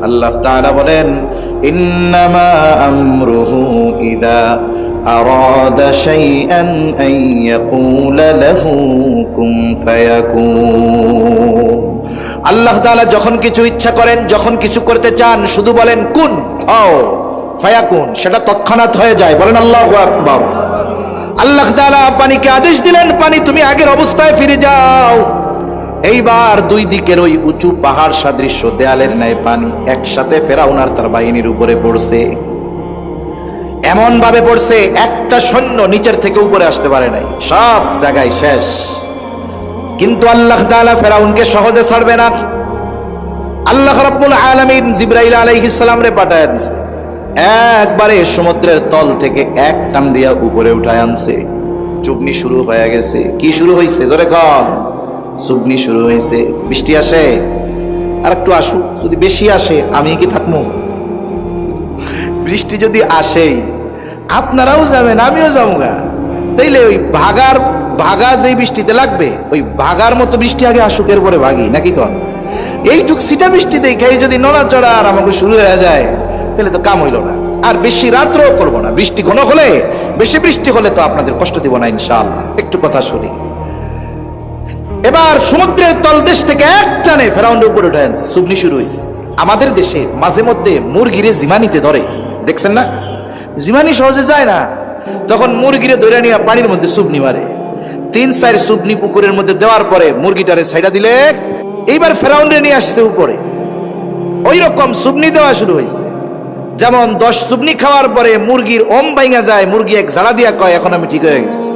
আল্লাহ তাআলা বলেন ইন্নামা আমরুহু ইযা আরাদা শাইআন আন ইয়াকুলা লাহু কুন ফায়াকুন। আল্লাহ তাআলা যখন কিছু ইচ্ছা করেন, যখন কিছু করতে চান, শুধু বলেন কুন হও, ফায়াকুন, সেটা তৎক্ষণাৎ হয়ে যায়। বলেন আল্লাহু আকবার। আল্লাহ তাআলা পানিকে আদেশ দিলেন, পানি তুমি আগের অবস্থায় ফিরে যাও। এইবার দুই দিকের ওই উঁচু পাহাড় সাদৃশ্য দেয়ালের ন্যায় পানি একসাথে ফেরাউন আর তার বাহিনীর উপরে পড়ছে। এমন ভাবে পড়ছে একটা সৈন্য নিচের থেকে উপরে আসতে পারে নাই, সব জায়গায় শেষ। কিন্তু আল্লাহ তাআলা ফেরাউনকে সহজে ছাড়বে না। আল্লাহ রাব্বুল আলামিন জিবরাইল আলাইহিস সালাম রে পাঠায়া দিছে, একবারে সমুদ্রের তল থেকে এক টান দিয়া উপরে উঠায় আনছে। চুবনি শুরু হয়ে গেছে। কি শুরু হয়েছে? জোরে কন। চুবনি শুরু হয়েছে। বৃষ্টি আসে, আর একটু আসুক, যদি বেশি আসে আমি কি থাকবো? বৃষ্টি যদি আসেই আপনারাও যাবেন, আমিও যাবো। তাইলে ওই ভাগা যে বৃষ্টিতে লাগবে, ওই ভাগার মতো বৃষ্টি আগে আসুক, এরপরে ভাগি, নাকি কন? এইটুক সিটা বৃষ্টি দেখাই যদি নড়াচড়া আর আমাকে শুরু হয়ে যায়, তাহলে তো কাম হইল না। আর বেশি রাত্রেও করবো না। বৃষ্টি ঘন হলে, বেশি বৃষ্টি হলে তো আপনাদের কষ্ট দিব না ইনশাআল্লাহ। একটু কথা শুনি। এবার সমুদ্রের তলদেশ থেকে এক টানে ফেরাউনের উপরে উঠে আনছে। চুবনি শুরু হয়েছে। আমাদের দেশে মাঝে মধ্যে মুরগিরে জিমানিতে ধরে, দেখছেন না? জিমানি সহজে যায় না, তখন মুরগিরে ধরে নিয়ে পানির মধ্যে চুবনি মারে। 3-4 চুবনি পুকুরের মধ্যে দেওয়ার পরে মুরগিটারে ছাইড়া দিলে, এইবার ফেরাউনরে নিয়ে আসছে উপরে। ওই রকম চুবনি দেওয়া শুরু হয়েছে। যেমন 10 চুবনি খাওয়ার পরে মুরগির ওম ভাঙা যায়, মুরগি এক ঝাড়া দিয়া কয় এখন আমি ঠিক হয়ে গেছি।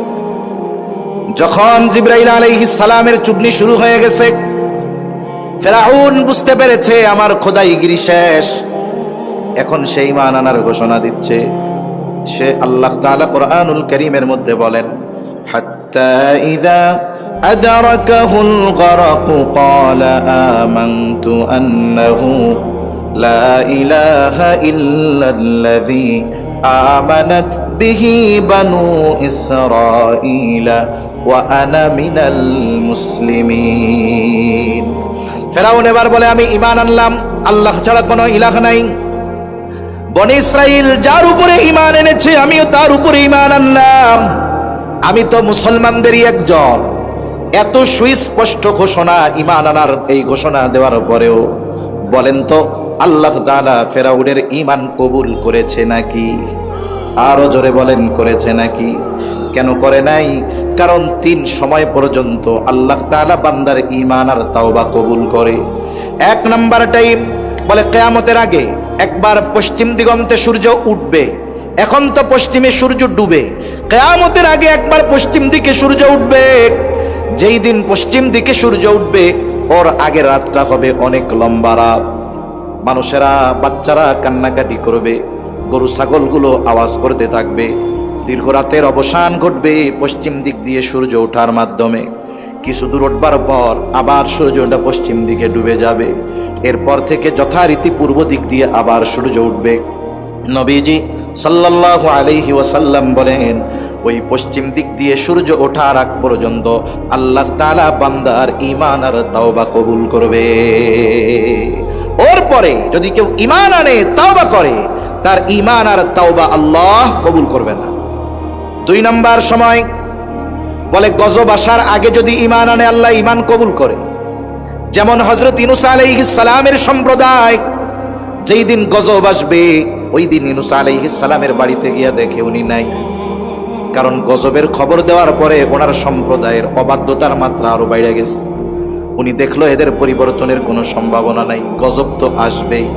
যখন জিবরাইল আলাইহিস সালামের চুবনি শুরু হয়ে গেছে, ফেরাউন বুঝতে পেরেছে আমার খোদাইগিরি শেষ। এখন সেই ঈমান আনার ঘোষণা দিচ্ছে। সে আল্লাহ তাআলা কোরআনুল কারীমের মধ্যে বলেন, হাত্তা ইযা আদরাকাহুল গরক ক্বালা আমানতু আন্নাহু লা ইলাহা ইল্লাল্লাযী আমানাত বিহি বানু ইসরাঈলা ওয়া আনা মিনাল মুসলিমিন। ফেরাউন এবার বলে আমি ঈমান আনলাম, আল্লাহ ছাড়া কোনো ইলাহ নাই। বনি ইসরাইল যার উপরে ঈমান এনেছে আমিও তার উপরে ঈমান আনলাম। আমি তো মুসলমানদেরই একজন। এত সুস্পষ্ট ঘোষণা, ঈমান আনার এই ঘোষণা দেওয়ার পরেও বলেন তো আল্লাহ তাআলা ফেরাউনের ঈমান কবুল করেছে নাকি? আরো জোরে বলেন, করেছে নাকি? কেন করে নাই? কারণ 3 সময় পর্যন্ত আল্লাহ তাআলা বান্দার ঈমান আর তাওবা কবুল করে। 1 নাম্বার টাইম বলে কিয়ামতের আগে একবার পশ্চিম দিগন্তে সূর্য উঠবে। এখন তো পশ্চিমে সূর্য ডুবে, কিয়ামতের আগে একবার পশ্চিম দিকে সূর্য উঠবে। যেই দিন পশ্চিম দিকে সূর্য উঠবে, ওর আগের রাতটা হবে অনেক লম্বা রাত। মানুষেরা, বাচ্চারা কান্নাকাটি করবে, গরু ছাগলগুলো আওয়াজ করতে থাকবে। দীর্ঘ রাতের অবসান ঘটবে পশ্চিম দিক দিয়ে সূর্য ওঠার মাধ্যমে। কিছু দূর উঠবার পর আবার সূর্যটা পশ্চিম দিকে ডুবে যাবে। এরপর থেকে যথারীতি পূর্ব দিক দিয়ে আবার সূর্য উঠবে। নবীজি সাল্লাল্লাহু আলাইহি ওয়াসাল্লাম বলেন, ওই পশ্চিম দিক দিয়ে সূর্য ওঠার আগ পর্যন্ত আল্লাহ তাআলা বান্দার ঈমান আর তাওবা কবুল করবে। ওর পরে যদি কেউ ঈমান আনে, তাওবা করে, তার ঈমান আর তাওবা আল্লাহ কবুল করবে না। 2 নাম্বার সময় বলে গজব আসার আগে যদি ঈমান আনে আল্লাহ ঈমান কবুল করে। যেমন হযরত ইউনূস আলাইহিস সালামের সম্প্রদায় যেই দিন গজব আসবে ওই দিন ইউনূস আলাইহিস সালামের বাড়িতে গিয়া দেখে উনি নাই। কারণ গজবের খবর দেওয়ার পরে ওনার সম্প্রদায়ের অবাধ্যতার মাত্রা আরো বেড়ে গেছে। উনি দেখলো এদের পরিবর্তনের কোনো সম্ভাবনা নাই, গজব তো আসবেই।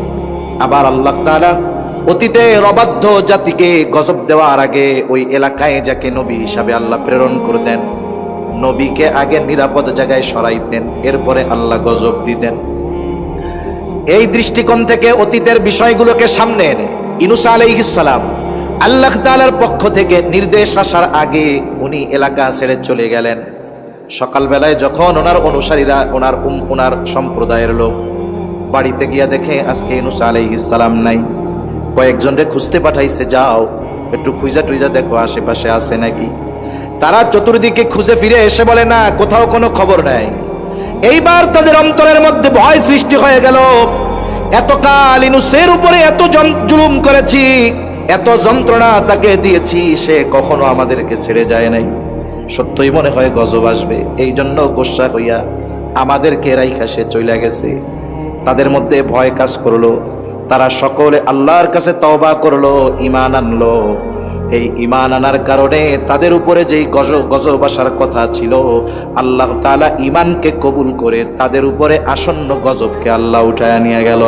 আবার আল্লাহ তাআলা অতীতের অবাধ্য জাতিকে গজব দেওয়ার আগে ওই এলাকায় যাকে নবী হিসাবে আল্লাহ প্রেরণ করে দেন, নবীকে আগে নিরাপদ জায়গায় সরাইতেন, এরপরে আল্লাহ গজব দিতেন। এই দৃষ্টিকোণ থেকে অতীতের বিষয়গুলোকে সামনে এনে ইউনূস আলাইহিস সালাম আল্লাহ তাআলার পক্ষ থেকে নির্দেশ আসার আগে উনি এলাকা ছেড়ে চলে গেলেন। সকালবেলায় যখন ওনার অনুসারীরা ওনার সম্প্রদায়ের লোক বাড়িতে গিয়া দেখে আজকে ইউনূস আলাইহিস সালাম নাই, কয়েকজনকে খুঁজতে পাঠাইছে, যাও একটু খুঁজা টুইজা দেখো আশেপাশে আছে নাকি। তারা চতুর্দিকে খুঁজে ফিরে এসে বলে না, কোথাও কোনো খবর নাই। এইবার তাদের অন্তরের মধ্যে ভয় সৃষ্টি হয়ে গেল। এতকাল ইউনূসের উপরে এত জুলুম করেছি, এত যন্ত্রণা তাকে দিয়েছি, সে কখনো আমাদেরকে ছেড়ে যায় নাই। সত্যই মনে হয় গজব আসবে, এই জন্য গোসা হইয়া আমাদেরকে রাইখা সে চলে গেছে। তাদের মধ্যে ভয় কাজ করলো। তারা সকলে আল্লাহর কাছে তওবা করলো, ঈমান আনলো। এই ঈমান আনার কারণে তাদের উপরে যেই গজব আসার কথা ছিল, আল্লাহ তাআলা ঈমানকে কবুল করে তাদের উপরে আসন্ন গজবকে আল্লাহ উঠায় নিয়ে গেল।